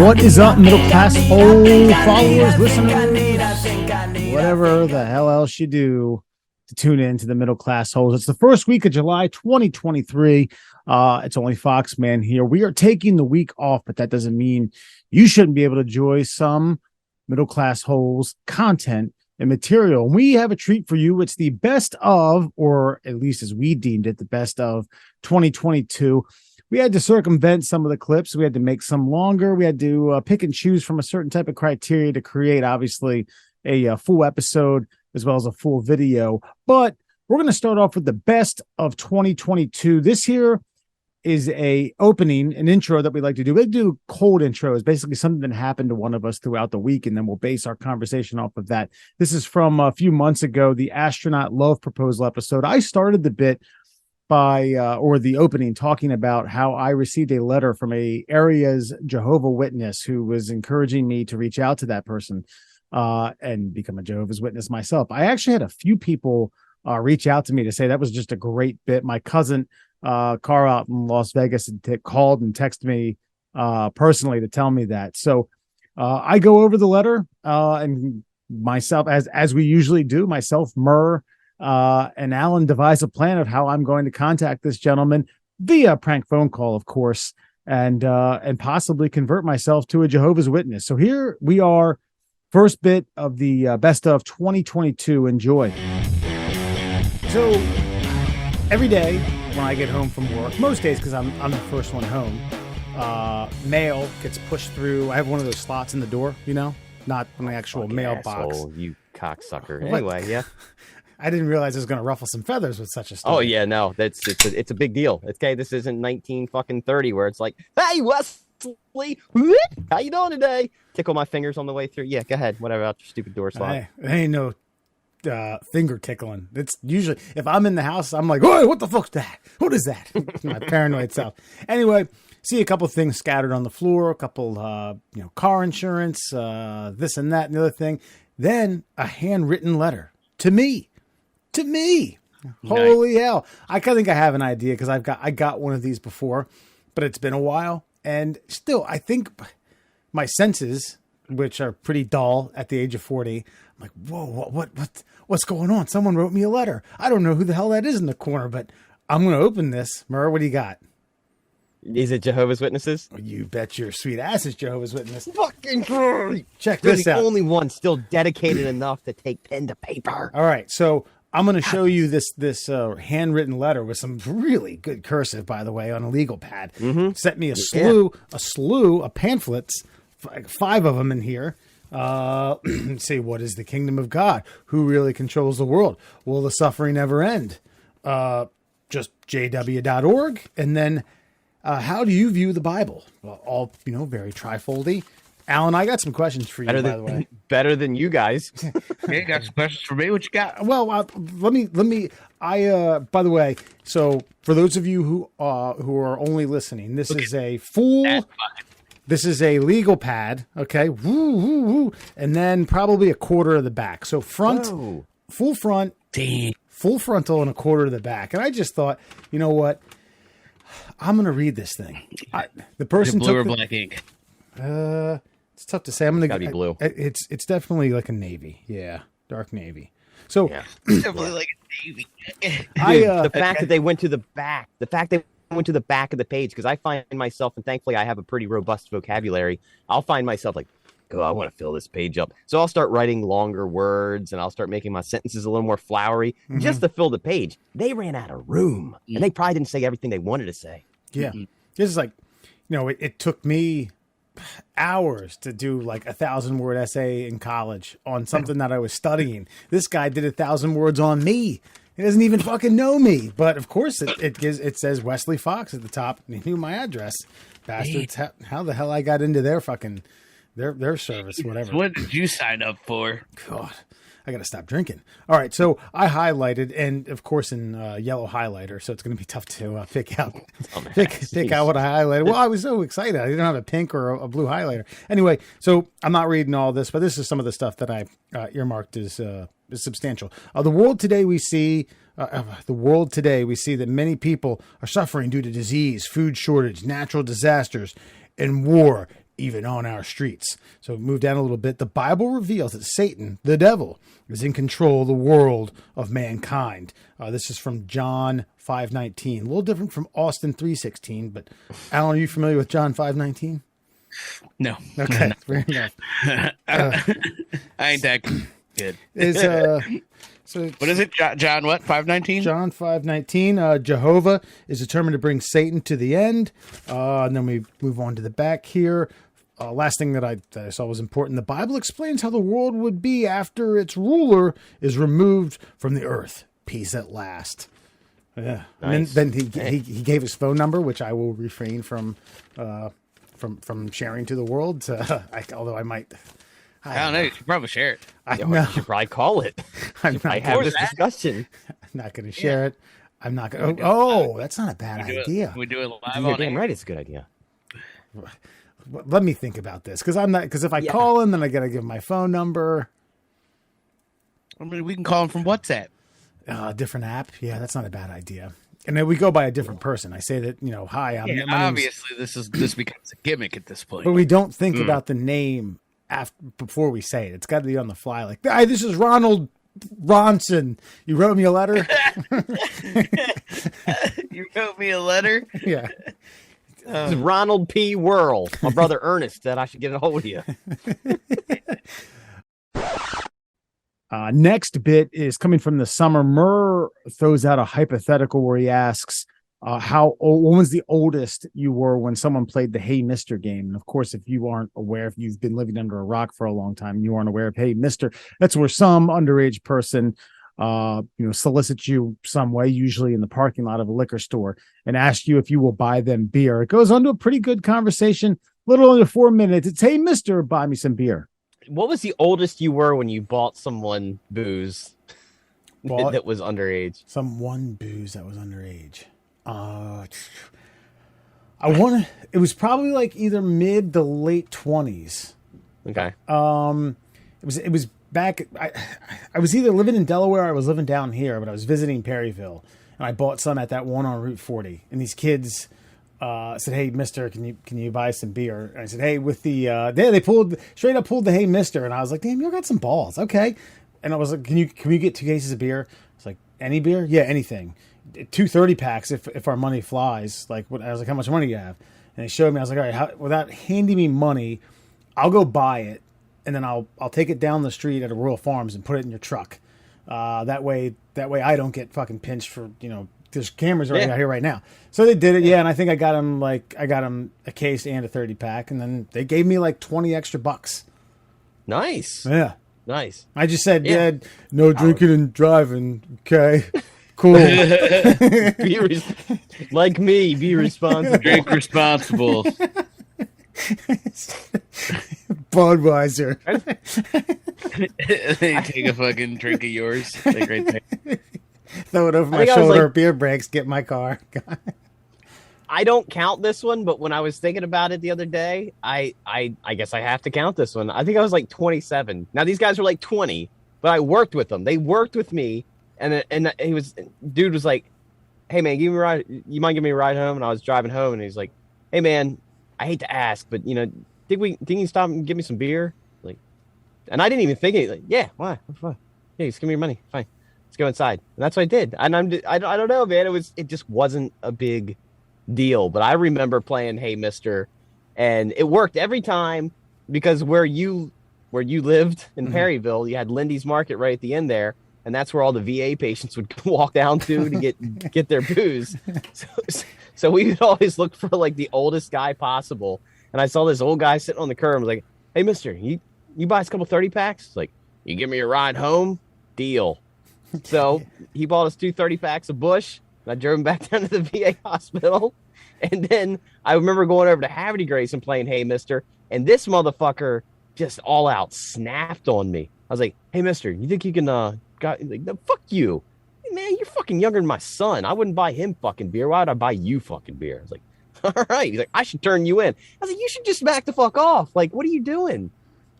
What is up, middle class followers, listeners, whatever the hell else you do to tune in to the Middle Class Holes. It's the first week of July 2023. It's only Foxman here. We are taking the week off, but that doesn't mean you shouldn't be able to enjoy some Middle Class Holes content and material. We have a treat for you. It's the best of, or at least as we deemed it, the best of 2022. We had to circumvent some of the clips. We had to make some longer. We had to pick and choose from a certain type of criteria to create, obviously, a full episode as well as a full video. But we're going to start off with the best of 2022. This here is an intro that we like to do. We do cold intros, basically something that happened to one of us throughout the week, and then we'll base our conversation off of that. This is from a few months ago, the astronaut love proposal episode. I started the bit or the opening talking about how I received a letter from a area's Jehovah Witness who was encouraging me to reach out to that person and become a Jehovah's Witness myself. I actually had a few people reach out to me to say that was just a great bit. My cousin Carl out in Las Vegas called and texted me personally to tell me that. So I go over the letter and myself, as we usually do, myself, Murr, and Alan devise a plan of how I'm going to contact this gentleman via prank phone call, of course, and possibly convert myself to a Jehovah's Witness. So here we are, first bit of the best of 2022. Enjoy. So every day when I get home from work, most days because I'm the first one home, mail gets pushed through. I have one of those slots in the door, not an actual mailbox. Asshole, you cocksucker. Anyway, yeah. I didn't realize it was going to ruffle some feathers with such a story. Oh yeah, no, it's a big deal. Okay, this isn't 1930 where it's like, hey Wesley, how you doing today? Tickle my fingers on the way through. Yeah, go ahead. Whatever about your stupid door slot. Hey, ain't no finger tickling. It's usually if I'm in the house, I'm like, oh, what the fuck's that? What is that? My paranoid self. Anyway, see a couple of things scattered on the floor, a couple, car insurance, this and that, and the other thing. Then a handwritten letter to me. Holy hell. I think I have an idea because I got one of these before, but it's been a while. And still, I think my senses, which are pretty dull at the age of 40, I'm like, whoa, what's going on? Someone wrote me a letter. I don't know who the hell that is in the corner, but I'm going to open this. Murr, what do you got? Is it Jehovah's Witnesses? Oh, you bet your sweet ass is Jehovah's Witness. Fucking check You're this the out. Only one still dedicated enough to take pen to paper. All right, so I'm going to show you this handwritten letter with some really good cursive, by the way, on a legal pad. Mm-hmm. Sent me a slew of pamphlets, 5 of them in here. Say, what is the kingdom of God? Who really controls the world? Will the suffering ever end? Just jw.org. And then how do you view the Bible? Well, all, very trifoldy. Alan, I got some questions for you, by the way. Better than you guys. Yeah, you got some questions for me? What you got? Well, let me. By the way, so for those of you who are only listening, this is a full. This is a legal pad, okay? Woo, woo, woo. And then probably a quarter of the back. So full front, full frontal, and a quarter of the back. And I just thought, you know what? I'm going to read this thing. The person blue took or black ink? It's tough to say. I'm going to gotta be blue. It's definitely like a navy. Yeah, dark navy. So Yeah. Definitely like a navy. The fact that they went to the back, of the page, because I find myself, and thankfully I have a pretty robust vocabulary, I'll find myself like, oh, I want to fill this page up. So I'll start writing longer words and I'll start making my sentences a little more flowery just to fill the page. They ran out of room and they probably didn't say everything they wanted to say. Yeah. This is like, it took me hours to do like 1,000-word essay in college on something that I was studying. This guy did 1,000 words on me. He doesn't even fucking know me. But of course it says Wesley Fox at the top. And he knew my address. Bastards. How the hell I got into their fucking their service, whatever. What did you sign up for? God, I got to stop drinking. All right, so I highlighted, and of course in yellow highlighter, so it's going to be tough to pick out pick out what I highlighted. Well, I was so excited. I didn't have a pink or a blue highlighter. Anyway, so I'm not reading all this, but this is some of the stuff that I earmarked as substantial. The world today we see that many people are suffering due to disease, food shortage, natural disasters, and war. even on our streets. So move down a little bit. The Bible reveals that Satan, the devil, is in control of the world of mankind. This is from John 5:19. A little different from Austin 3:16, but Alan, are you familiar with John 5:19? No. Okay, fair enough. I ain't that good. So What is it? John what? 5:19? John 5:19. Jehovah is determined to bring Satan to the end. And then we move on to the back here. Last thing that I saw was important. The Bible explains how the world would be after its ruler is removed from the earth. Peace at last. Yeah. Nice. And then he gave his phone number, which I will refrain from sharing to the world. Although I might. I don't know. You should probably share it. You should probably call it. I have this discussion. I'm not going to share it. I'm not going to. Oh, that's not a bad idea. We do it live You're on damn air. right. It's a good idea. Let me think about this because if I call him, then I got to give him my phone number. I mean, we can call him from WhatsApp. Different app. Yeah, that's not a bad idea. And then we go by a different person. I say that, hi, my name's- Obviously, this becomes a gimmick at this point. but we don't think about the name before we say it. It's got to be on the fly. Like, hi, this is Ronald Ronson. You wrote me a letter. You wrote me a letter? Yeah. This is Ronald P. Whirl. My brother Ernest said I should get a hold of you. Next bit is coming from the summer. Murr throws out a hypothetical where he asks, when was the oldest you were when someone played the Hey Mister game? And of course, if you aren't aware, if you've been living under a rock for a long time, you aren't aware of Hey Mister. That's where some underage person, solicits you some way, usually in the parking lot of a liquor store, and asks you if you will buy them beer. It goes on to a pretty good conversation, little under 4 minutes. It's, hey, mister, buy me some beer. What was the oldest you were when you bought someone booze that was underage? Someone booze that was underage. It was probably like either mid to late 20s. Okay. It was back. I was either living in Delaware or I was living down here, but I was visiting Perryville, and I bought some at that one on Route 40. And these kids said, "Hey, Mister, can you buy some beer?" And I said, "Hey, with the they pulled the Hey Mister," and I was like, "Damn, you got some balls, okay?" And I was like, "Can we get 2 cases of beer?" It's like, "Any beer? Yeah, anything. 2 30-packs if our money flies." Like, I was like, "How much money do you have?" And he showed me. I was like, "All right, without handing me money, I'll go buy it, and then I'll take it down the street at a Royal Farms and put it in your truck. That way I don't get fucking pinched for, there's cameras right out here right now." So they did it, and I think I got him a case and a 30-pack, and then they gave me like 20 extra bucks. Nice. Yeah. Nice. I just said, no drinking and driving. Okay. Cool. Like me, be responsible. Drink responsible. Budweiser. They take a fucking drink of yours. Like right there. Throw it over my shoulder, beer breaks, get my car. I don't count this one, but when I was thinking about it the other day, I guess I have to count this one. I think I was like 27. Now these guys were like 20, but I worked with them. They worked with me, and dude was like, "Hey man, give me a ride. You mind giving me a ride home?" And I was driving home, and he's like, "Hey man, I hate to ask, but didn't you stop and give me some beer?" Like, and I didn't even think it. Like, yeah, why? Fine. Yeah, just give me your money. Fine, let's go inside. And that's what I did. And I don't know, man. It just wasn't a big deal, but I remember playing Hey Mister, and it worked every time because where you lived in Perryville, you had Lindy's Market right at the end there, and that's where all the VA patients would walk down to get their booze. So we would always look for like the oldest guy possible. And I saw this old guy sitting on the curb. I was like, "Hey, mister, you buy us a couple 30-packs? It's like, you give me a ride home? Deal." So he bought us 2 30-packs of Busch. And I drove him back down to the VA hospital. And then I remember going over to Haverty Grace and playing Hey Mister. And this motherfucker just all out snapped on me. I was like, "Hey, mister, you think you can, like, no, fuck you. Man, you're fucking younger than my son. I wouldn't buy him fucking beer. Why would I buy you fucking beer?" I was like, "All right." He's like, "I should turn you in." I was like, "You should just back the fuck off. Like, what are you doing?"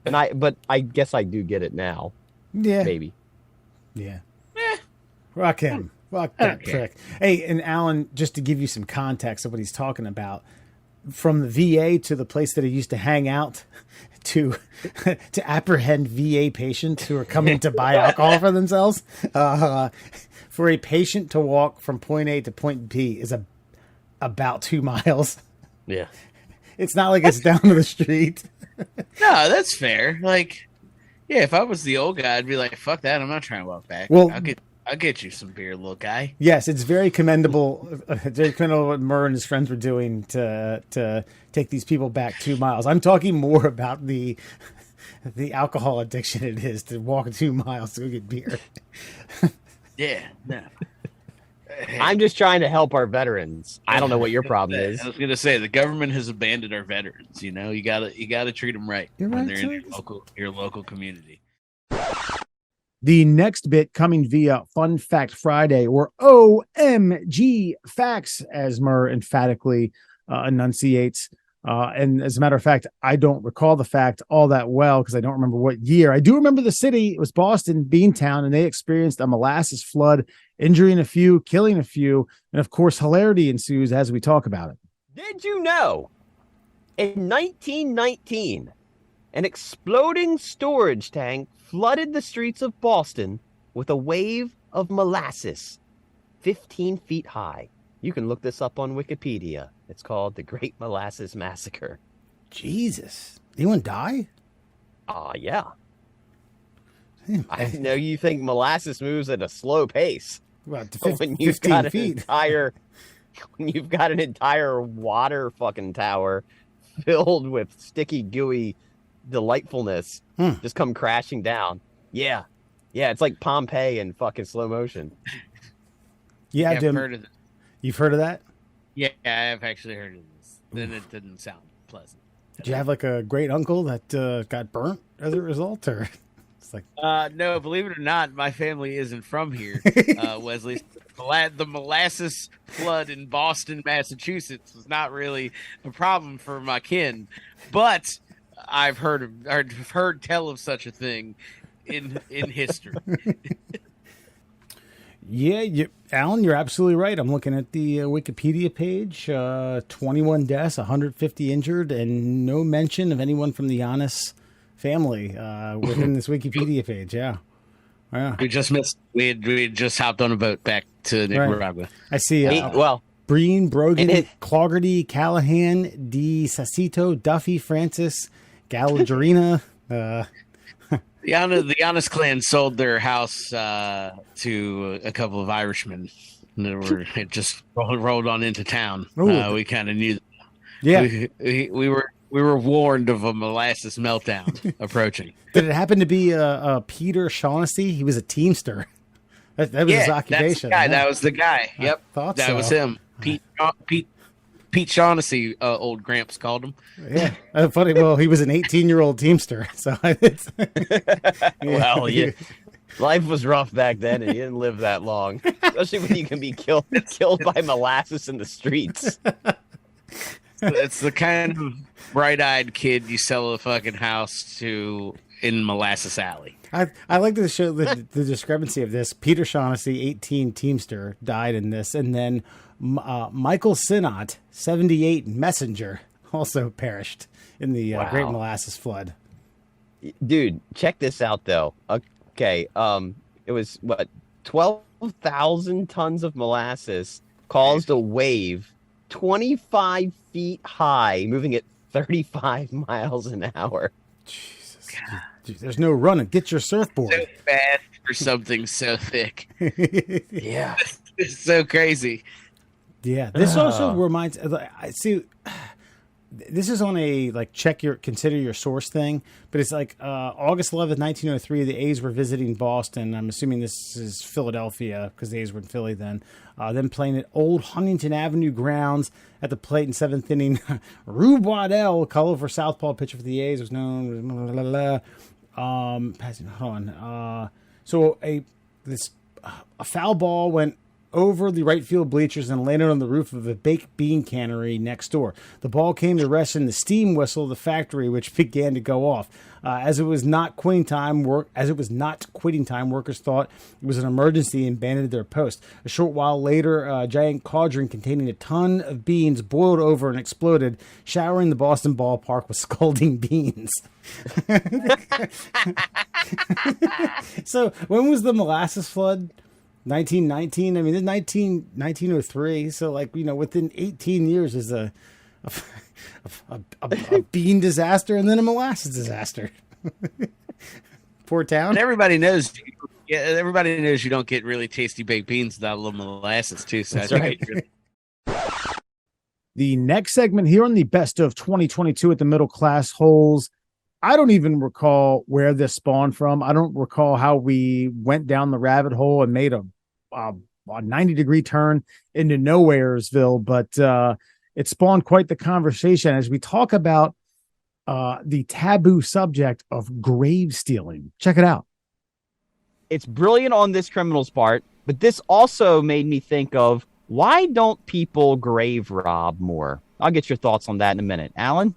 But I guess I do get it now. Yeah. Maybe. Yeah. Rock him. Fuck that prick. Hey, and Alan, just to give you some context of what he's talking about, from the VA to the place that he used to hang out to apprehend VA patients who are coming to buy alcohol for themselves. For a patient to walk from point A to point B is about 2 miles. Yeah. It's not like it's down to the street. No, that's fair. Like, yeah, if I was the old guy, I'd be like, fuck that. I'm not trying to walk back. Well, I'll get you some beer, little guy. Yes, it's very commendable. Very commendable what Murr and his friends were doing to take these people back 2 miles. I'm talking more about the alcohol addiction it is to walk 2 miles to go get beer. Yeah, no. I'm just trying to help our veterans. I don't know what your problem is. I was gonna say the government has abandoned our veterans. You know, you gotta treat them right You're when right, they're in sir. your local community. The next bit coming via Fun Fact Friday, or OMG Facts, as Murr emphatically enunciates. And as a matter of fact, I don't recall the fact all that well because I don't remember what year. I do remember the city. It was Boston, Beantown, and they experienced a molasses flood, injuring a few, killing a few, and of course, hilarity ensues as we talk about it. Did you know in 1919, an exploding storage tank flooded the streets of Boston with a wave of molasses 15 feet high? You can look this up on Wikipedia. It's called the Great Molasses Massacre. Jesus. Anyone die? Yeah. I know you think molasses moves at a slow pace. Well, to But when you've 15 got feet. when you've got an entire water fucking tower filled with sticky, gooey delightfulness just come crashing down. Yeah. Yeah, it's like Pompeii in fucking slow motion. Yeah, I've Jim. heard of it. You've heard of that? Yeah, I've actually heard of this. Then it didn't sound pleasant. Did you have like a great uncle that got burnt as a result, or it's like No, believe it or not, my family isn't from here. Wesley, the molasses flood in Boston, Massachusetts was not really a problem for my kin, but I've heard tell of such a thing in history. Yeah, Alan, you're absolutely right. I'm looking at the Wikipedia page. 21 deaths, 150 injured, and no mention of anyone from the Giannis family within this Wikipedia page. Yeah. We just missed. We had just hopped on a boat back to Nicaragua. I see. Breen, Brogan, Cloggerty, Callahan, Di Sacito, Duffy, Francis, Galadrina. The Giannis clan sold their house to a couple of Irishmen that it just rolled on into town. We kind of knew. Yeah, we were warned of a molasses meltdown approaching. Did it happen to be Peter Shaughnessy? He was a teamster. That was his occupation. That was the guy. Yep, that was him. Pete Shaughnessy, old Gramps called him. Yeah, funny. Well, he was an 18-year-old teamster, so it's well, yeah. Life was rough back then, and you didn't live that long, especially when you can be killed by molasses in the streets. It's the kind of bright-eyed kid you sell a fucking house to in Molasses Alley. I like to show the discrepancy of this. Peter Shaughnessy, 18 teamster, died in this, and then Michael Sinnott, 78 messenger, also perished in the Great Molasses Flood. Dude, check this out though. Okay, it was 12,000 tons of molasses caused a wave 25 feet high, moving at 35 miles an hour. Jesus. There's no running. Get your surfboard. So fast for something so thick. Yeah. It's so crazy. Yeah. This also reminds, I see, this is on a consider your source thing, but it's like August 11th, 1903, the A's were visiting Boston. I'm assuming this is Philadelphia because the A's were in Philly then. Then playing at Old Huntington Avenue grounds at the plate in seventh inning. Rube Waddell, colorful southpaw pitcher for the A's, was known. Blah, blah, blah. Passing. Hold on. So a foul ball went over the right field bleachers and landed on the roof of a baked bean cannery next door. The ball came to rest in the steam whistle of the factory, which began to go off. As it was not quitting time, workers thought it was an emergency and abandoned their post. A short while later, a giant cauldron containing a ton of beans boiled over and exploded, showering the Boston ballpark with scalding beans. So when was the molasses flood? 1919. I mean, it's 1903. So, like, within 18 years is a bean disaster and then a molasses disaster. Poor town. And everybody knows. Yeah, everybody knows you don't get really tasty baked beans without a little molasses too. So That's right. The next segment here on the best of 2022 at the middle class holes. I don't even recall where this spawned from. I don't recall how we went down the rabbit hole and made a 90-degree turn into Nowheresville, but it spawned quite the conversation as we talk about the taboo subject of grave stealing. Check it out. It's brilliant on this criminal's part, but this also made me think of, why don't people grave rob more? I'll get your thoughts on that in a minute. Alan?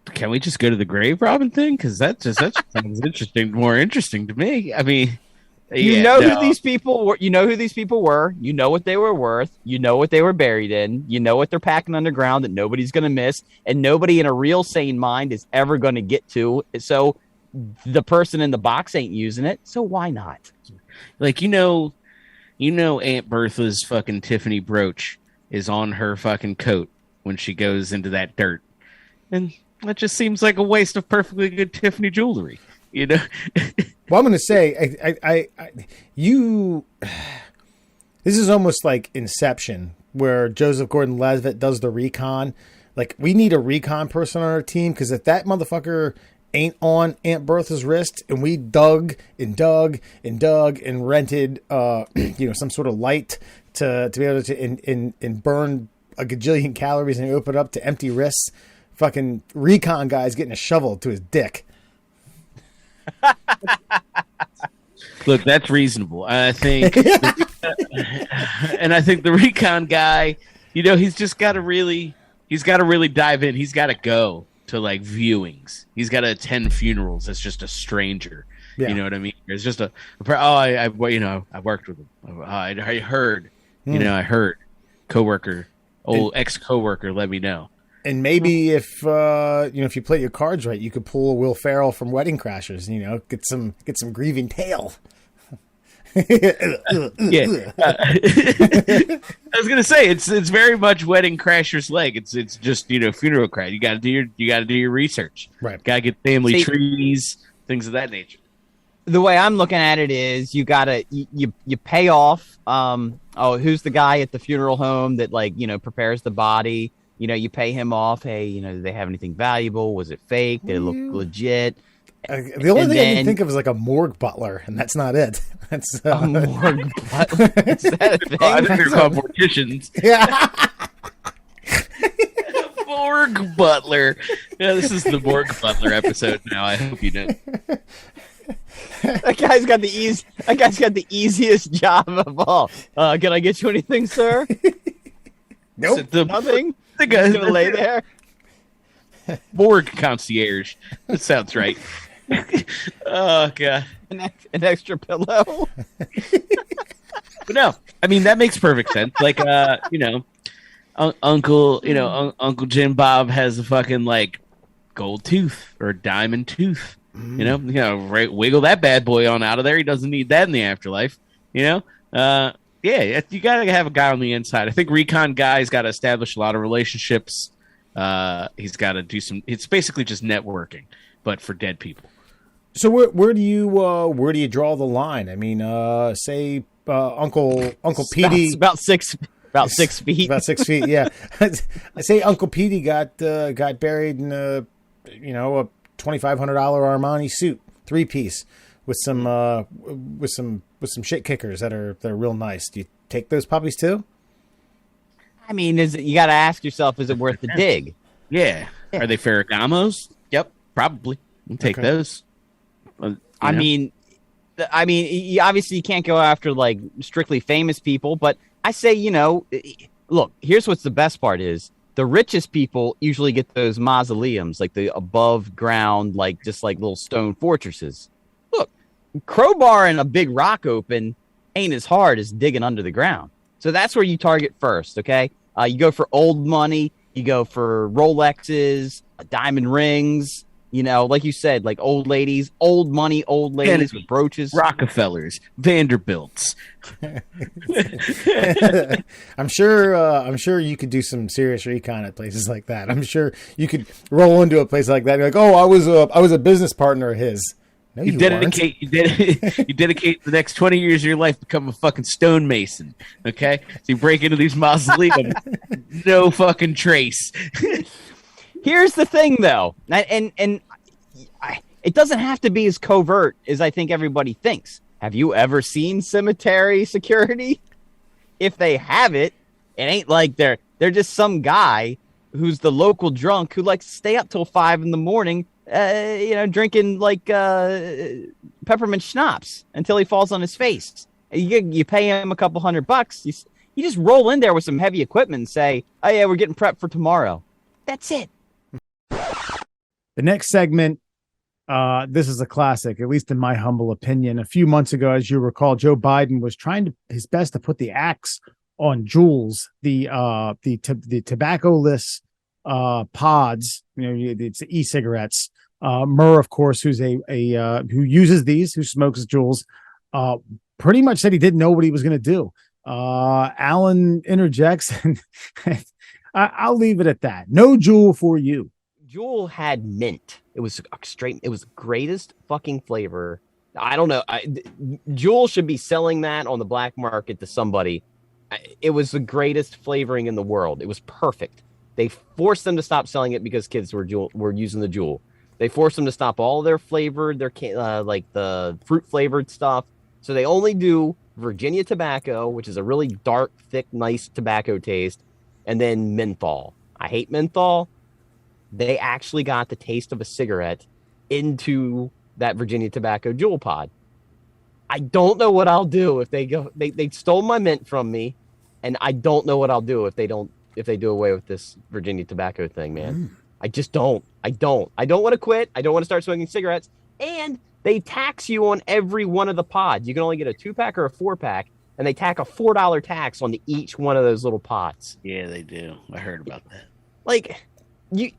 Can we just go to the grave robbing thing? Because that sounds interesting, more interesting to me. I mean, who these people were. You know who these people were. You know what they were worth. You know what they were buried in. You know what they're packing underground that nobody's going to miss, and nobody in a real sane mind is ever going to get to. So the person in the box ain't using it. So why not? Like, Aunt Bertha's fucking Tiffany brooch is on her fucking coat when she goes into that dirt, and that just seems like a waste of perfectly good Tiffany jewelry, Well, I'm going to say, this is almost like Inception, where Joseph Gordon-Levitt does the recon. Like, we need a recon person on our team, because if that motherfucker ain't on Aunt Bertha's wrist, and we dug and rented, some sort of light to be able to and burn a gajillion calories and open it up to empty wrists. Fucking recon guy's getting a shovel to his dick. Look, that's reasonable. I think, and I think the recon guy, he's got to really dive in. He's got to go to like viewings. He's got to attend funerals as just a stranger. Yeah. You know what I mean? It's just I worked with him. I heard, I heard ex-coworker let me know. And maybe if you play your cards right, you could pull a Will Ferrell from Wedding Crashers. Get some grieving tale. Yeah, I was gonna say it's very much Wedding Crashers like it's just funeral crowd. You got to do your research. Right. Got to get family trees, things of that nature. The way I'm looking at it is you pay off. Who's the guy at the funeral home that prepares the body? You pay him off. Hey, do they have anything valuable? Was it fake? Did it look legit? The only thing I can think of is like a morgue butler, and that's not it. That's a morgue butler. Is that a thing? I think they're called morticians. Yeah. Morgue butler. Yeah, this is the morgue butler episode now. I hope you know. That guy's got the easiest job of all. Can I get you anything, sir? Nope. Nothing. The guy's gonna lay there. Morgue concierge. That sounds right. Oh god. An extra pillow. But no, I mean that makes perfect sense. Like Uncle Jim Bob has a fucking like gold tooth or diamond tooth. Wiggle that bad boy on out of there. He doesn't need that in the afterlife. Yeah, you got to have a guy on the inside. I think recon guy's got to establish a lot of relationships. He's got to do some. It's basically just networking, but for dead people. So where do you draw the line? I mean, say Uncle Petey about 6 feet. About 6 feet. Yeah, I say Uncle Petey got buried in a $2,500 Armani suit, 3-piece. With some shit kickers that are real nice. Do you take those puppies too? I mean, you got to ask yourself, is it worth the dig? Yeah. Are they Ferragamos? Yep, probably. We'll take those. I mean, I mean, obviously you can't go after like strictly famous people, but I say, look, here's what's the best part is the richest people usually get those mausoleums, like the above ground, like just like little stone fortresses. Look, crowbar and a big rock open ain't as hard as digging under the ground. So that's where you target first. Okay. You go for old money. You go for Rolexes, diamond rings, like you said, like old ladies, old money, old ladies with brooches. Rockefellers, Vanderbilts. I'm sure you could do some serious recon at places like that. I'm sure you could roll into a place like that. And be like, oh, I was a business partner of his. No, you dedicate the next 20 years of your life to become a fucking stonemason. Okay, so you break into these mausoleums, no fucking trace. Here's the thing, though, and it doesn't have to be as covert as I think everybody thinks. Have you ever seen cemetery security? If they have it, it ain't like they're just some guy who's the local drunk who likes to stay up till 5 a.m. Drinking like peppermint schnapps until he falls on his face. You pay him a couple $100. You just roll in there with some heavy equipment and say, "Oh yeah, we're getting prepped for tomorrow." That's it. The next segment, this is a classic, at least in my humble opinion. A few months ago, as you recall, Joe Biden was trying his best to put the axe on Juuls, the tobacco-less pods. It's e-cigarettes. Murr, of course, who's who uses these, who smokes Juuls, pretty much said he didn't know what he was going to do. Alan interjects, and I'll leave it at that. No Juul for you. Juul had mint. It was it was the greatest fucking flavor. I don't know. Juul should be selling that on the black market to somebody. It was the greatest flavoring in the world. It was perfect. They forced them to stop selling it because kids were using the Juul. They forced them to stop all their flavored, like the fruit flavored stuff. So they only do Virginia tobacco, which is a really dark, thick, nice tobacco taste, and then menthol. I hate menthol. They actually got the taste of a cigarette into that Virginia tobacco Juul pod. I don't know what I'll do if they go. They stole my mint from me, and I don't know what I'll do if they do away with this Virginia tobacco thing, man. I just don't. I don't want to quit. I don't want to start smoking cigarettes. And they tax you on every one of the pods. You can only get a 2-pack or a 4-pack, and they tack a $4 tax on each one of those little pods. Yeah, they do. I heard about that. Like, you're.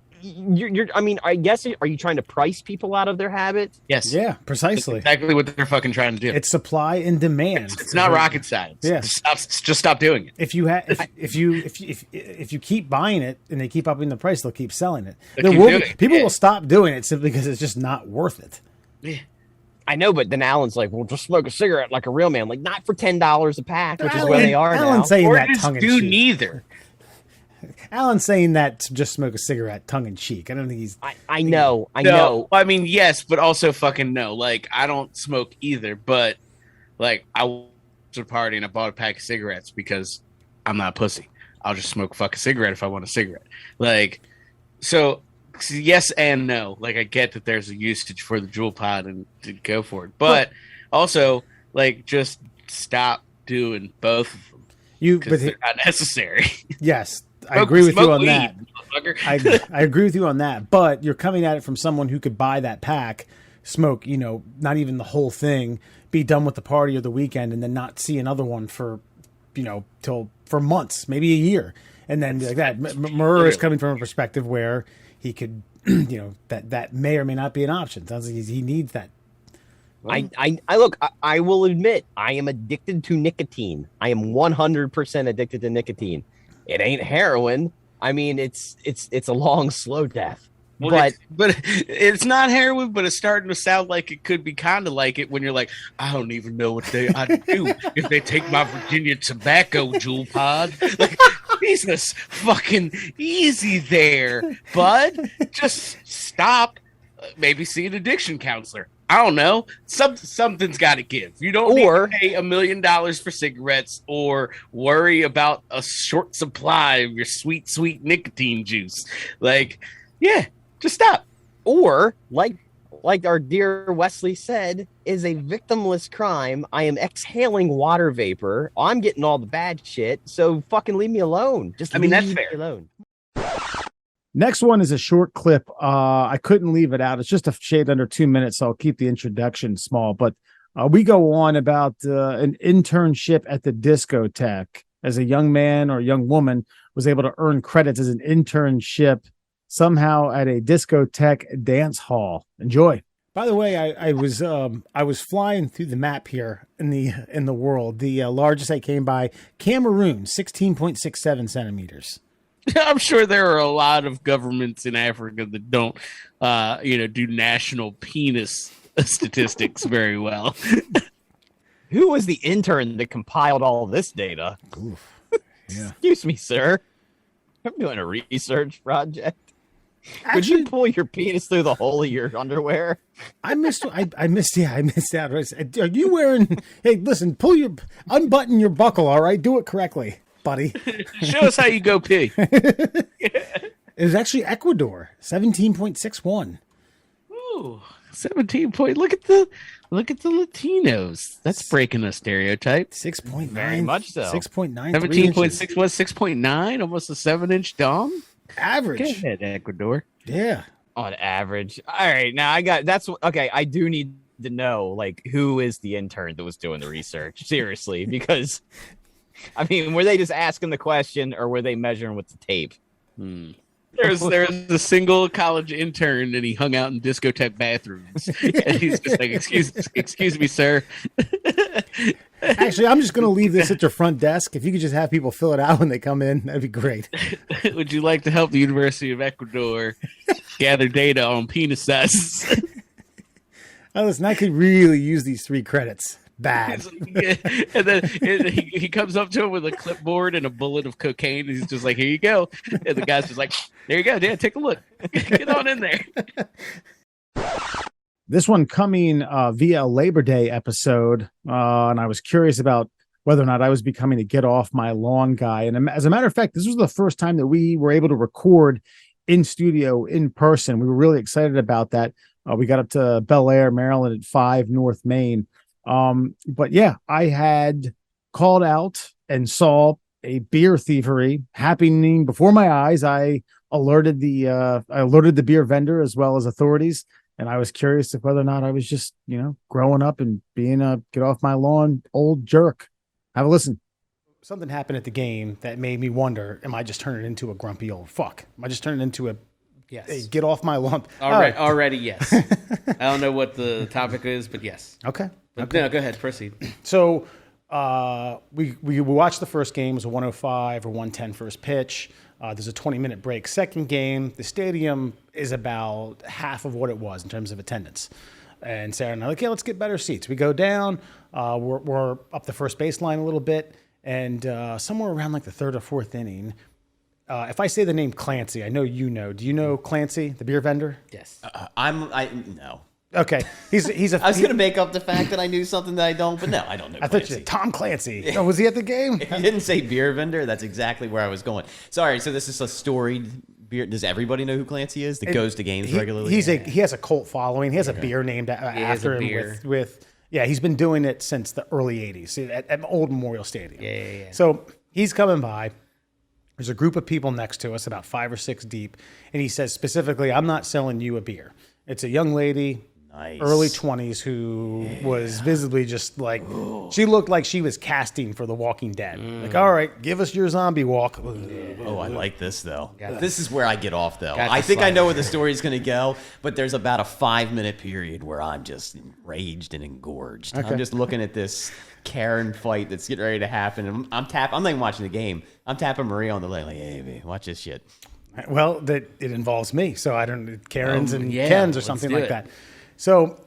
I mean, I guess are you trying to price people out of their habit? Yes. Yeah, precisely. That's exactly what they're fucking trying to do. It's supply and demand. It's not rocket science. Yeah. Just stop doing it. If you keep buying it and they keep upping the price, they'll keep selling it. People will stop doing it simply because it's just not worth it. Yeah. I know, but then Alan's like, "Well, just smoke a cigarette like a real man." Like, not for $10 a pack, which is where they are now. Alan's saying or that just tongue in do cheek. neither. Alan's saying that to just smoke a cigarette tongue in cheek. I don't think he's. I know. No, I mean, yes, but also fucking no. Like, I don't smoke either, but like, I went to a party and I bought a pack of cigarettes because I'm not a pussy. I'll just smoke a fucking cigarette if I want a cigarette. Like, so yes and no. Like, I get that there's a usage for the Juul pod and to go for it, but also like just stop doing both of them. Because they're not necessary. Yes. I agree with you on that. I agree with you on that, but you're coming at it from someone who could buy that pack, smoke, not even the whole thing, be done with the party or the weekend, and then not see another one for, for months, maybe a year, and then be like that. Murr is coming from a perspective where he could, that may or may not be an option. Sounds like he needs that. I will admit, I am addicted to nicotine. I am 100% addicted to nicotine. It ain't heroin. I mean, it's a long, slow death. Well, but it's not heroin, but it's starting to sound like it could be kind of like it when you're like, I don't even know what I'd do if they take my Virginia tobacco Juul pod. Like, Jesus, fucking easy there, bud. Just stop. Maybe see an addiction counselor. I don't know. Something's got to give. You don't need to pay $1 million for cigarettes or worry about a short supply of your sweet, sweet nicotine juice. Like, yeah, just stop. Or like like our dear Wesley said, is a victimless crime. I am exhaling water vapor. I'm getting all the bad shit. So fucking leave me alone. Just that's leave fair. me alone. Next one is a short clip. I couldn't leave it out. It's just a shade under 2 minutes, so I'll keep the introduction small. But we go on about an internship at the discotheque. As a young man or young woman was able to earn credits as an internship somehow at a discotheque dance hall. Enjoy. By the way, I was flying through the map here in the world. The largest I came by, Cameroon, 16.67 centimeters. I'm sure there are a lot of governments in Africa that don't, do national penis statistics very well. Who was the intern that compiled all this data? Oof. Yeah. Excuse me, sir. I'm doing a research project. Actually, Would you pull your penis through the hole of your underwear? I missed out. Right? Are you wearing? Hey, listen, unbutton your buckle. All right, do it correctly, buddy. Show us how you go pee. It was actually Ecuador, 17.61. Ooh, 17 point. Look at the Latinos. That's breaking a stereotype. 6.9. Very much so. 6.9. 17.6 was 6.9, almost a 7-inch dong. Average. Go ahead, Ecuador. Yeah. On average. All right, now I do need to know, like, who is the intern that was doing the research? Seriously, because I mean, were they just asking the question or were they measuring with the tape? There's a single college intern and he hung out in discotheque bathrooms. And he's just like, excuse me, sir. Actually, I'm just going to leave this at your front desk. If you could just have people fill it out when they come in, that'd be great. Would you like to help the University of Ecuador gather data on penis sizes? Oh, listen, I could really use these 3 credits. Bad. And then he comes up to him with a clipboard and a bullet of cocaine. And he's just like, here you go. And the guy's just like, there you go. Yeah, take a look. Get on in there. This one coming via Labor Day episode, and I was curious about whether or not I was becoming a get off my lawn guy. And as a matter of fact, this was the first time that we were able to record in studio in person. We were really excited about that. We got up to Bel Air, Maryland at 5 North Main. But yeah, I had called out and saw a beer thievery happening before my eyes. I alerted the beer vendor as well as authorities. And I was curious if whether or not I was just, growing up and being a get off my lawn old jerk. Have a listen. Something happened at the game that made me wonder, am I just turning into a grumpy old fuck? Am I just turning into a get off my lawn? Already, yes. I don't know what the topic is, but yes. Okay. But no, go ahead, proceed. So we watched the first game. It was a 105 or 110 first pitch. There's a 20-minute break. Second game, the stadium is about half of what it was in terms of attendance. And Sarah and I are like, yeah, let's get better seats. We go down. We're up the first baseline a little bit. And somewhere around like the 3rd or 4th inning, if I say the name Clancy, I know you know. Do you know Clancy, the beer vendor? Yes. No. Okay. He's I was going to make up the fact that I knew something that I don't, but no, I don't know I Clancy. thought you said Tom Clancy. Oh, was he at the game? If you didn't say beer vendor, that's exactly where I was going. Sorry, so this is a storied beer. Does everybody know who Clancy is that goes to games regularly? He has a cult following. He has a beer named after him with he's been doing it since the early 80s at Old Memorial Stadium. Yeah. So he's coming by. There's a group of people next to us, about 5 or 6 deep, and he says specifically, I'm not selling you a beer. It's a young lady, early 20s, who was visibly just like, she looked like she was casting for The Walking Dead. Like, all right, give us your zombie walk. Oh, I like this, though. This is where I get off, though. Got I the think I slide. know where the story's going to go, but there's about a 5-minute period where I'm just enraged and engorged. Okay. I'm just looking at this Karen fight that's getting ready to happen. And I'm not even watching the game. I'm tapping Maria on the leg like, hey, baby, watch this shit. Well, it involves me, so I don't Karens and yeah, Kens or let's something do like it. that. So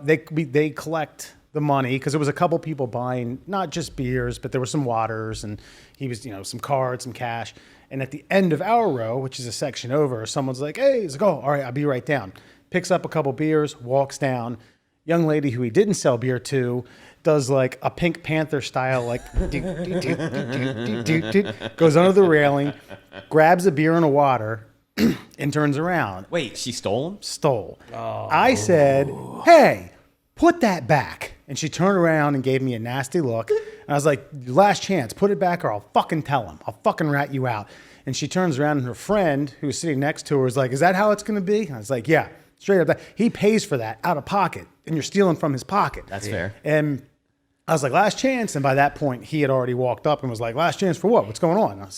they collect the money because there was a couple people buying not just beers, but there were some waters and he was some cards, some cash. And at the end of our row, which is a section over, someone's like, "Hey," he's like, "Oh, all right, I'll be right down." Picks up a couple beers, walks down. Young lady who he didn't sell beer to does like a Pink Panther style, like goes under the railing, grabs a beer and a water, and turns around. Wait, she stole him? Stole. I said, hey, put that back. And she turned around and gave me a nasty look. And I was like, last chance, put it back or I'll fucking tell him. I'll fucking rat you out. And she turns around and her friend who was sitting next to her is like, is that how it's going to be? And I was like, yeah, straight up. That. He pays for that out of pocket and you're stealing from his pocket. That's fair. And I was like, last chance. And by that point, he had already walked up and was like, last chance for what? What's going on?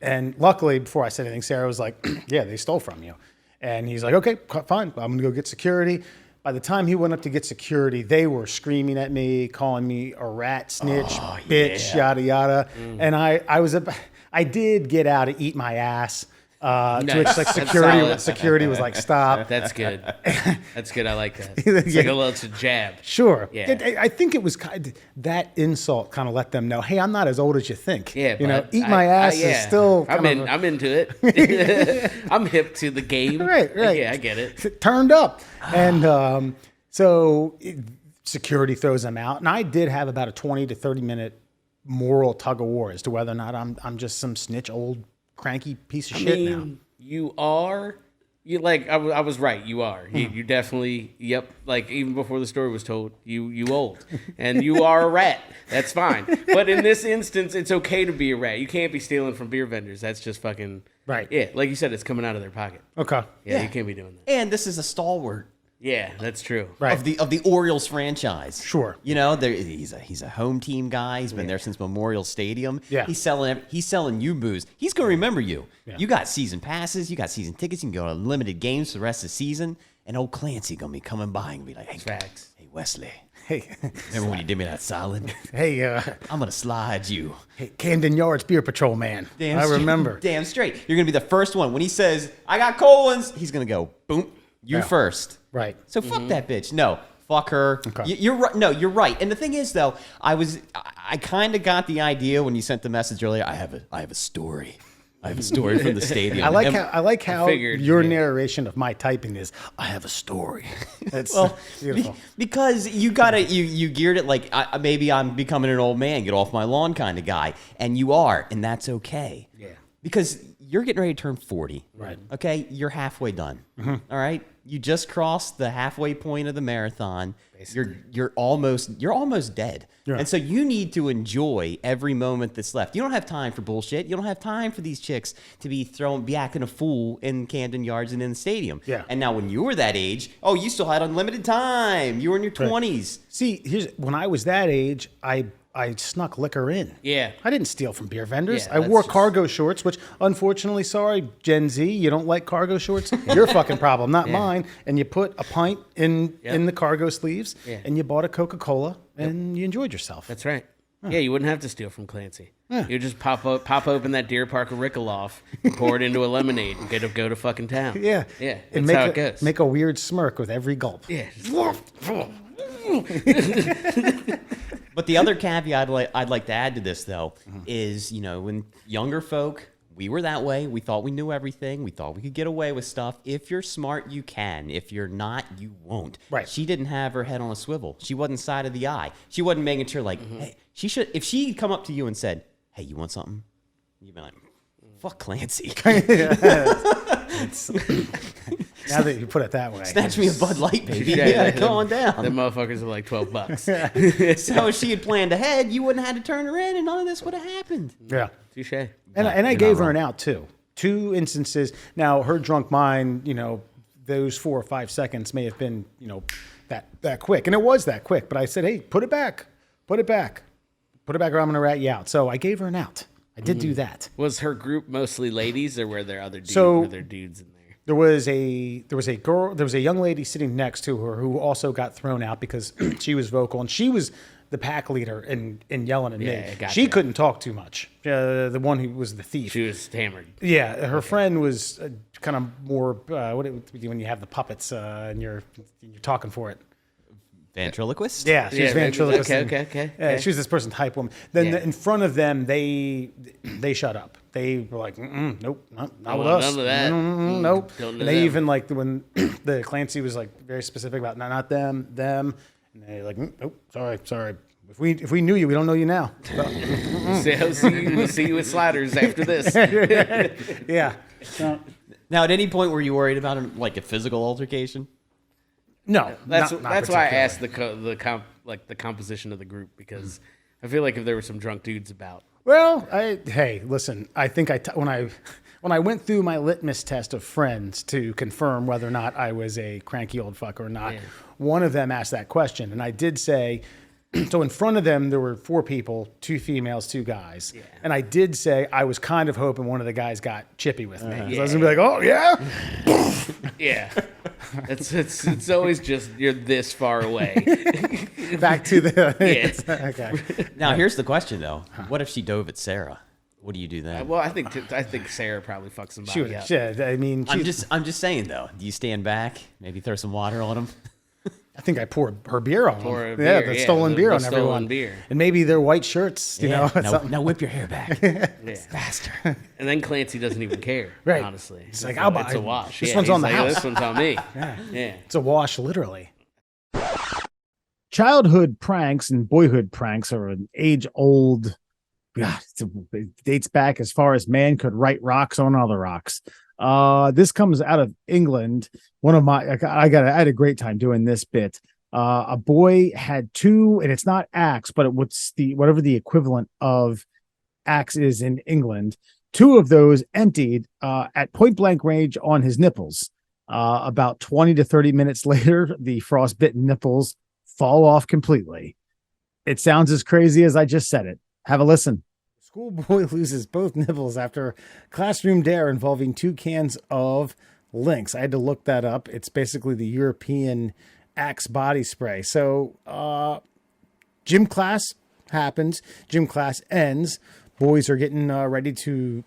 And luckily, before I said anything, Sarah was like, yeah, they stole from you. And he's like, okay, fine. I'm going to go get security. By the time he went up to get security, they were screaming at me, calling me a rat, snitch, bitch, yada, yada. And I did get out to eat my ass. To which like security was like, stop. That's good. That's good. I like that. It's like it's a jab. Sure. Yeah. I think it was that insult kind of let them know, hey, I'm not as old as you think. Yeah. You know, eat my ass is still. I'm into it. I'm hip to the game. Right. Yeah, I get it. Turned up, and security throws them out, and I did have about a 20 to 30 minute moral tug of war as to whether or not I'm just some snitch old cranky piece of shit now. You are. You like I was right. You are. You definitely. Yep. Like even before the story was told, you old, and you are a rat. That's fine. But in this instance, it's okay to be a rat. You can't be stealing from beer vendors. That's just fucking right. Yeah. Like you said, it's coming out of their pocket. Okay. Yeah. You can't be doing that. And this is a stalwart. Yeah, that's true. Right. Of the Orioles franchise. Sure. You know, he's a home team guy. He's been there since Memorial Stadium. Yeah. He's selling you booze. He's going to remember you. Yeah. You got season passes. You got season tickets. You can go to limited games for the rest of the season. And old Clancy going to be coming by and be like, hey, Facts. Hey, Wesley. Hey. Remember when you did me that solid? Hey. I'm going to slide you. Hey, Camden Yards Beer Patrol, man. I remember. Damn straight. You're going to be the first one. When he says, I got colons, he's going to go, boom, you first. Right. So fuck that bitch. No, fuck her. Okay. You're right. No, you're right. And the thing is, though, I kind of got the idea when you sent the message earlier. I have a story. I have a story from the stadium. I like how figured, your narration of my typing is. I have a story. That's beautiful. Because you geared it like maybe I'm becoming an old man, get off my lawn kind of guy, and you are, and that's okay. Yeah. Because you're getting ready to turn 40. Right. Okay? You're halfway done. All right? You just crossed the halfway point of the marathon. Basically. You're almost dead. Yeah. And so you need to enjoy every moment that's left. You don't have time for bullshit. You don't have time for these chicks to be acting a fool in Camden Yards and in the stadium. Yeah. And now when you were that age, you still had unlimited time. You were in your 20s. See, when I was that age, I snuck liquor in. Yeah. I didn't steal from beer vendors. Yeah, I wore cargo shorts, which unfortunately, sorry, Gen Z, you don't like cargo shorts. Your fucking problem, not mine. And you put a pint in the cargo sleeves, and you bought a Coca-Cola, and you enjoyed yourself. That's right. Yeah, you wouldn't have to steal from Clancy. You just pop open that Deer Park Rickaloff, pour it into a lemonade, and go to fucking town. Yeah. Yeah, and that's how it goes. Make a weird smirk with every gulp. Yeah. But the other caveat I'd like to add to this, though, is, when younger folk, we were that way. We thought we knew everything. We thought we could get away with stuff. If you're smart, you can. If you're not, you won't. Right. She didn't have her head on a swivel. She wasn't side of the eye. She wasn't making sure, like, hey, if she'd come up to you and said, hey, you want something? You'd be like, fuck Clancy. Now that you put it that way. Snatch me a Bud Light, baby. Yeah, go on down. The motherfuckers are like $12. So if she had planned ahead, you wouldn't have had to turn her in, and none of this would have happened. Yeah. Touche. And I gave her an out, too. 2 instances. Now, her drunk mind, those 4 or 5 seconds may have been, that quick. And it was that quick. But I said, hey, put it back. Put it back. Put it back or I'm going to rat you out. So I gave her an out. I did do that. Was her group mostly ladies, or were there other dudes? So, were there dudes in there? There was a young lady sitting next to her who also got thrown out because she was vocal, and she was the pack leader and yelling at me. Gotcha. She couldn't talk too much. The one who was the thief. She was hammered. Yeah, her friend was kind of more when you have the puppets and you're talking for it. Ventriloquist? Yeah, she was ventriloquist. Okay. She was this person type woman. Then in front of them, they shut up. They were like, nope, not with us. None of that. Nope. Don't do And they them. even like when the Clancy was like very specific about not them, and they're like, nope, sorry. If we knew you, we don't know you now. We'll see you with sliders after this. Yeah. So, Now, at any point were you worried about like a physical altercation? No, That's not why I particularly. asked the composition of the group, because I feel like if there were some drunk dudes about. Well, hey, listen. I think when I went through my litmus test of friends to confirm whether or not I was a cranky old fuck or not, one of them asked that question, and I did say. So in front of them, there were 4 people, 2 females, 2 guys. Yeah. And I did say I was kind of hoping one of the guys got chippy with me. So I was going to be like, oh, yeah? Yeah. It's always just you're this far away. Back to the... Yeah. Okay. Now, here's the question, though. What if she dove at Sarah? What do you do then? Well, I think Sarah probably fucked somebody up. Shit, I mean... I'm just saying, though. Do you stand back? Maybe throw some water on them? I think I poured her beer on them. Beer, the stolen beer on stolen everyone. Beer. And maybe their white shirts, you know. Now whip your hair back. Faster. And then Clancy doesn't even care, Right. honestly. It's like, I'll buy it's a wash. This one's on the like, house. This one's on me. Yeah. It's a wash, literally. Childhood pranks and boyhood pranks are an age-old... God, it dates back as far as man could write rocks on other rocks. This comes out of England. One of my, I had a great time doing this bit. A boy had 2, and it's not axe, but whatever the equivalent of axe is in England. 2 of those emptied at point blank range on his nipples. About 20 to 30 minutes later, the frostbitten nipples fall off completely. It sounds as crazy as I just said it. Have a listen. Schoolboy loses both nipples after classroom dare involving 2 cans of Lynx. I had to look that up. It's basically the European Axe body spray. So gym class happens. Gym class ends. Boys are getting ready to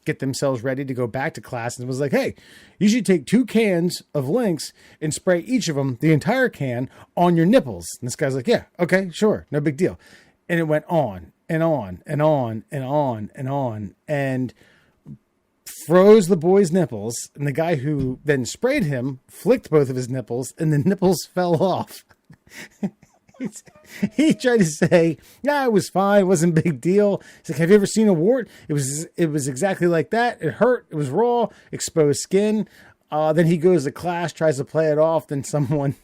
get themselves ready to go back to class. And it was like, hey, you should take 2 cans of Lynx and spray each of them, the entire can, on your nipples. And this guy's like, yeah, okay, sure, no big deal. And it went on and on and on and on and on and froze the boy's nipples. And the guy who then sprayed him flicked both of his nipples, and the nipples fell off. He tried to say, "Yeah, it was fine. It wasn't a big deal." He's like, "Have you ever seen a wart? It was exactly like that. It hurt. It was raw, exposed skin." Then he goes to class, tries to play it off. Then someone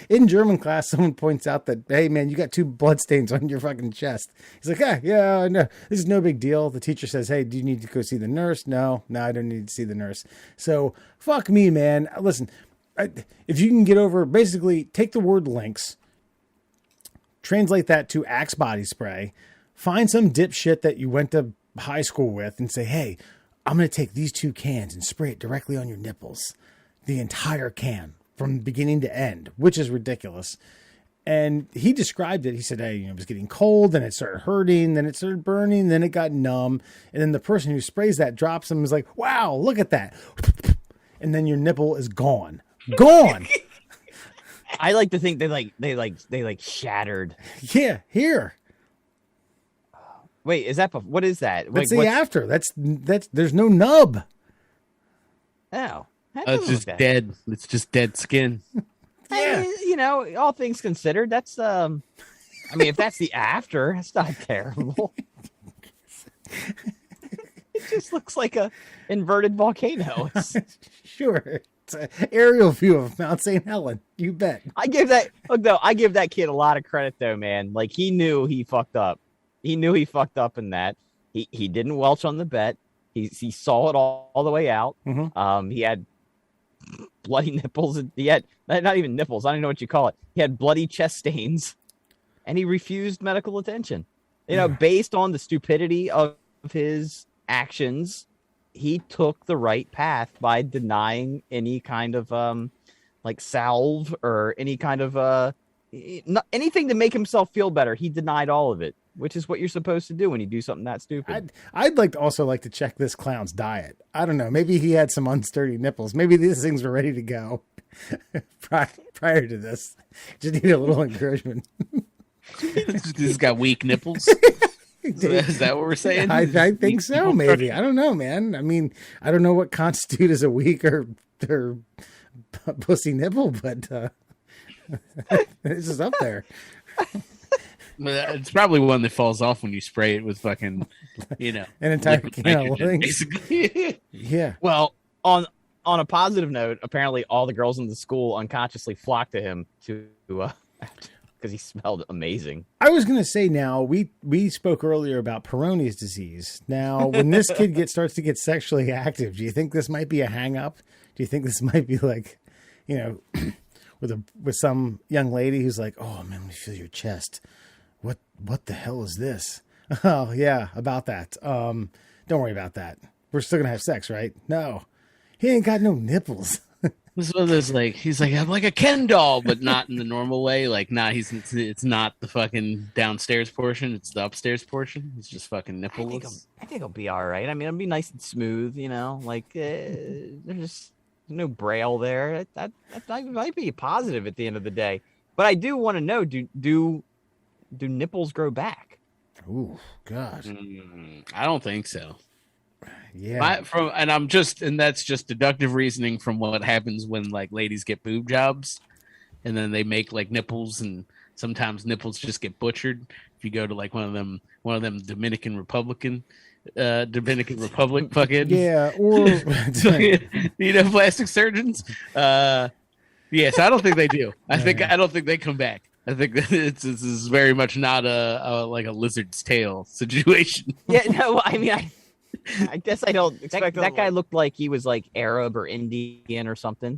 in German class, someone points out that, "Hey, man, you got 2 bloodstains on your fucking chest." He's like, yeah, no, this is no big deal. The teacher says, "Hey, do you need to go see the nurse?" No, I don't need to see the nurse. So fuck me, man. Listen, if you can get over, basically take the word Lynx, translate that to Axe body spray, find some dipshit that you went to high school with and say, "Hey, I'm going to take these 2 cans and spray it directly on your nipples." The entire can from beginning to end, which is ridiculous. And he described it. He said, hey, it was getting cold, then it started hurting, then it started burning, then it got numb. And then the person who sprays that drops them and is like, wow, look at that. And then your nipple is gone. Gone. I like to think they shattered. Yeah, here. Wait, is that what is that? That's the after. That's there's no nub. Oh, It's just dead. It's just dead skin. Yeah. All things considered, that's I mean, if that's the after, that's not terrible. It just looks like a inverted volcano. Sure. It's an aerial view of Mount St. Helen. You bet. I give that kid a lot of credit though, man. Like, he knew he fucked up. He knew he fucked up in that. He didn't welch on the bet. He saw it all the way out. Mm-hmm. He had bloody nipples. He had not even nipples. I don't know what you call it. He had bloody chest stains, and he refused medical attention. Based on the stupidity of his actions, he took the right path by denying any kind of salve or any kind of anything to make himself feel better. He denied all of it, which is what you're supposed to do when you do something that stupid. I'd like to check this clown's diet. I don't know. Maybe he had some unsturdy nipples. Maybe these things were ready to go prior to this. Just need a little encouragement. He's got weak nipples. Is that what we're saying? I think so, maybe. I don't know, man. I mean, I don't know what constitute as a weak or pussy nipple, but this is up there. It's probably one that falls off when you spray it with fucking, an entire can of Lynx. Basically. Yeah. Well, on on a positive note, apparently all the girls in the school unconsciously flocked to him because he smelled amazing. I was going to say, now we spoke earlier about Peyronie's disease. Now, when this kid starts to get sexually active, do you think this might be a hang up? Do you think this might be like, with some young lady who's like, oh man, let me feel your chest. What the hell is this? Oh yeah, about that. Don't worry about that. We're still gonna have sex, right? No, he ain't got no nipples. This one is like, he's like, I'm like a Ken doll, but not in the normal way. Like, it's not the fucking downstairs portion; it's the upstairs portion. It's just fucking nippleless. I think he'll be all right. I mean, it'll be nice and smooth, Like there's just no braille there. That might be a positive at the end of the day. But I do want to know: do nipples grow back? Ooh, God. I don't think so. Yeah. And that's just deductive reasoning from what happens when like ladies get boob jobs, and then they make like nipples, and sometimes nipples just get butchered. If you go to like one of them Dominican Republic fucking or plastic surgeons. So I don't think they do. I don't think they come back. I think that this is very much not a like a lizard's tail situation. Yeah, no, I mean, I guess I don't expect that guy looked like he was like Arab or Indian or something,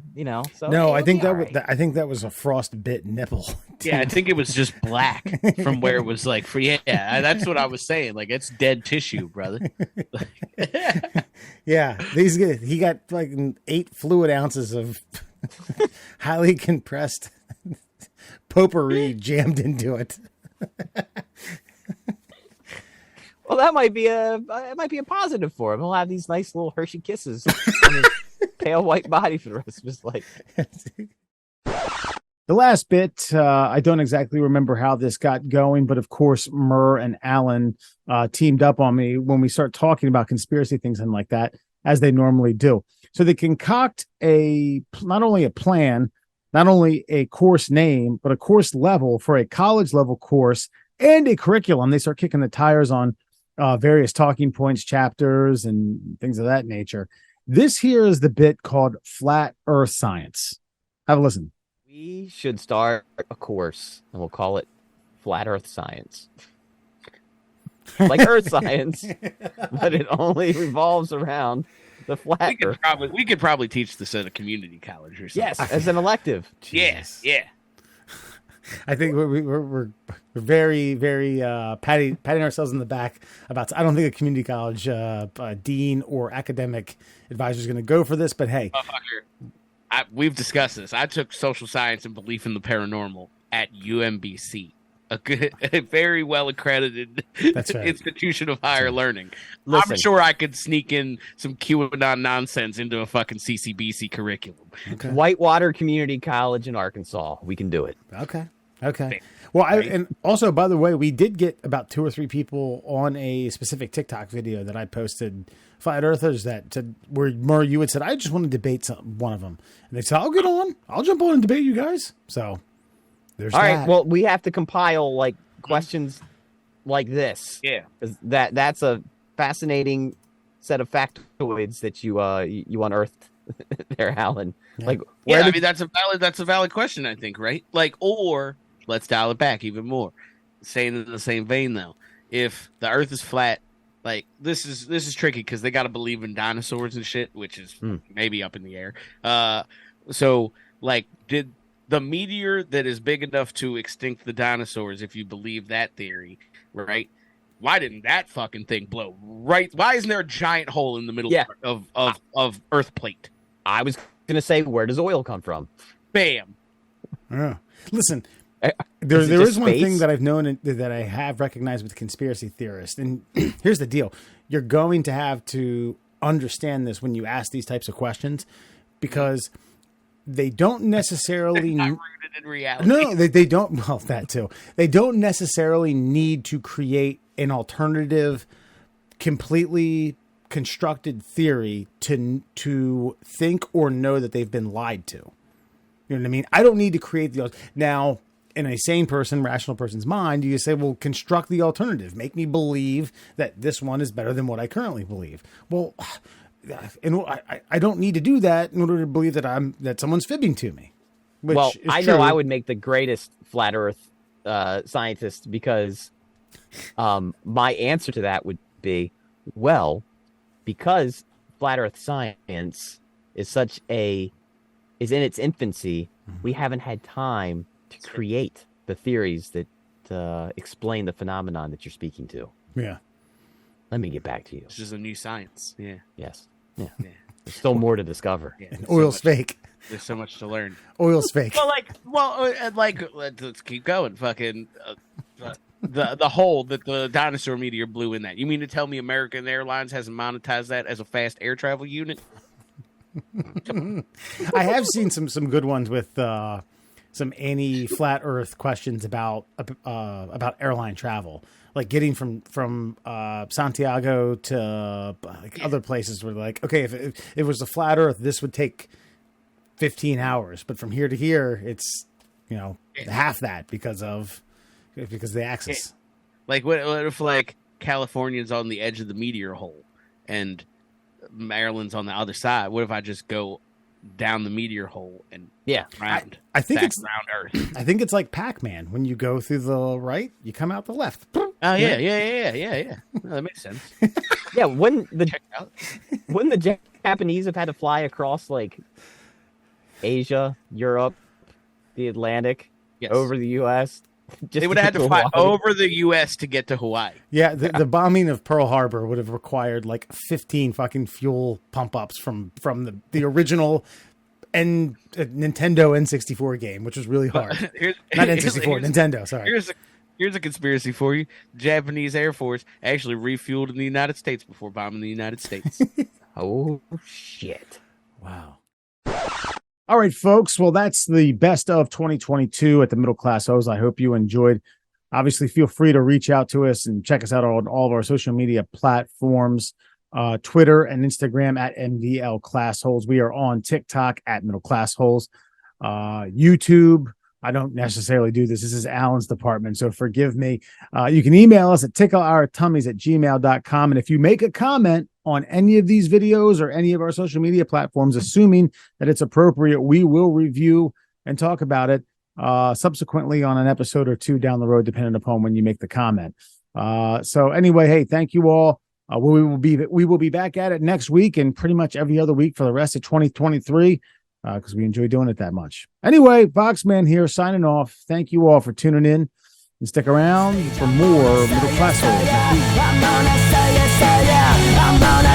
So no, I think that was a frostbit nipple. Yeah, I think it was just black from where it was like for that's what I was saying. Like it's dead tissue, brother. Yeah, he got like 8 fluid ounces of highly compressed potpourri jammed into it. Well, that might be a positive for him. He'll have these nice little Hershey kisses on his pale white body for the rest of his life. The last bit, I don't exactly remember how this got going, but of course, Murr and Alan teamed up on me when we start talking about conspiracy things and like that, as they normally do. So they concoct not only a plan, not only a course name, but a course level for a college level course and a curriculum. They start kicking the tires on various talking points, chapters, and things of that nature. This here is the bit called Flat Earth Science. Have a listen. We should start a course, and we'll call it Flat Earth Science. Like Earth Science, but it only revolves around the flat Earth. We could probably teach this at a community college or something. Yes, as an elective. Yes, yeah. I think we're very, very patting ourselves in the back about. I don't think a community college dean or academic advisor is going to go for this, but hey, we've discussed this. I took social science and belief in the paranormal at UMBC, a very well accredited institution of higher learning. Listen, I'm sure I could sneak in some QAnon nonsense into a fucking CCBC curriculum. Okay. Whitewater Community College in Arkansas. We can do it. Okay. Well, and also, by the way, we did get about 2 or 3 people on a specific TikTok video that I posted, Flat Earthers, that said, where Murray, you had said, I just want to debate one of them. And they said, I'll get on. I'll jump on and debate you guys. So there's all that. right. Well, we have to compile like questions like this. Yeah. That's a fascinating set of factoids that you unearthed there, Alan. Yeah. Like, I mean, that's a valid question, I think, right? Like, or let's dial it back even more. Saying in the same vein, though, if the Earth is flat, like this is tricky because they got to believe in dinosaurs and shit, which is maybe up in the air. So, like, did the meteor that is big enough to extinct the dinosaurs, if you believe that theory, right? Why didn't that fucking thing blow? Right? Why isn't there a giant hole in the middle of Earth plate? I was gonna say, where does oil come from? Bam. Yeah. Listen, there is one thing that I've known that I have recognized with conspiracy theorists, and here's the deal: you're going to have to understand this when you ask these types of questions, because they don't necessarily not rooted in reality. No, they don't. Well, that too. They don't necessarily need to create an alternative, completely constructed theory to think or know that they've been lied to. You know what I mean? I don't need to create now. In a sane person, rational person's mind, you say, well, construct the alternative. Make me believe that this one is better than what I currently believe. Well, and I don't need to do that in order to believe that someone's fibbing to me. Which well, is I true. know I would make the greatest flat Earth scientist because my answer to that would be, well, because flat Earth science is in its infancy, we haven't had time to create the theories that explain the phenomenon that you're speaking to. Yeah. Let me get back to you. It's just a new science. Yeah. Yes. Yeah. There's still more to discover. Yeah. And oil's fake. There's so much to learn. Oil's fake. Let's keep going. Fucking the hole that the dinosaur meteor blew in that. You mean to tell me American Airlines hasn't monetized that as a fast air travel unit? I have seen some good ones with some anti-flat Earth questions about airline travel, like getting from Santiago to other places. Where like, okay, if it was a flat Earth, this would take 15 hours, but from here to here, it's half that because of the axis. Like what if like California's on the edge of the meteor hole and Maryland's on the other side? What if I just go down the meteor hole and round? I think it's round Earth. I think it's like Pac-Man. When you go through the right, you come out the left. Oh yeah. Well, that makes sense. Yeah, wouldn't the Japanese have had to fly across like Asia, Europe, the Atlantic, over the U.S.? They would have had to fly over the U.S. to get to Hawaii. Yeah, the bombing of Pearl Harbor would have required like 15 fucking fuel pump ups from the original Nintendo N64 game, which was really hard. Not N64, Nintendo. Sorry. Here's a conspiracy for you: the Japanese Air Force actually refueled in the United States before bombing the United States. Oh shit! Wow. All right, folks. Well, that's the best of 2022 at the Middle Class Hoes. I hope you enjoyed. Obviously, feel free to reach out to us and check us out on all of our social media platforms, Twitter and Instagram at MDL Classholes. We are on TikTok at Middle Class Holes, YouTube. I don't necessarily do this. This is Alan's department, so forgive me. You can email us at tickleourtummies@gmail.com. And if you make a comment on any of these videos or any of our social media platforms, assuming that it's appropriate, we will review and talk about it subsequently on an episode or two down the road, depending upon when you make the comment. So anyway, hey, thank you all. We will be back at it next week and pretty much every other week for the rest of 2023 because we enjoy doing it that much. Anyway, Boxman here signing off. Thank you all for tuning in and stick around for more Middle Class Holes. I'm gonna say it, I'm gonna